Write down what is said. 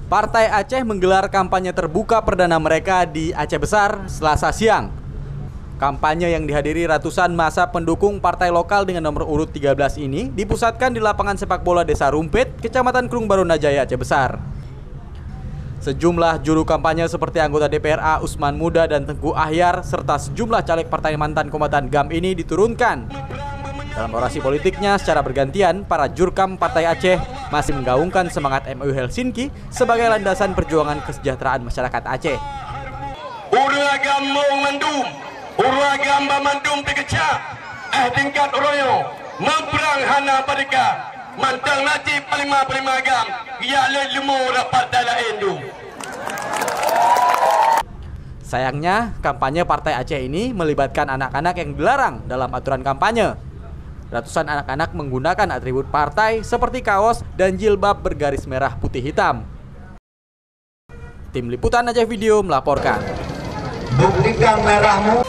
Partai Aceh menggelar kampanye terbuka perdana mereka di Aceh Besar Selasa siang. Kampanye yang dihadiri ratusan massa pendukung partai lokal dengan nomor urut 13 ini dipusatkan di lapangan sepak bola Desa Rumpit, Kecamatan Krung Barunajaya, Aceh Besar. Sejumlah juru kampanye seperti anggota DPRA Usman Muda dan Tengku Ahyar serta sejumlah caleg partai mantan kombatan GAM ini diturunkan. Dalam orasi politiknya secara bergantian, para jurkam Partai Aceh masih menggaungkan semangat MOU Helsinki sebagai landasan perjuangan kesejahteraan masyarakat Aceh. Uragam mau mendum, uragam bamandum pekecah, tingkat royo, memperang hana padika, mantang nati palima agam, ya lelemu rapat dalam endu. Sayangnya, kampanye Partai Aceh ini melibatkan anak-anak yang dilarang dalam aturan kampanye. Ratusan anak-anak menggunakan atribut partai seperti kaos dan jilbab bergaris merah putih hitam. Tim Liputan Aceh Video melaporkan. Buktikan merahmu.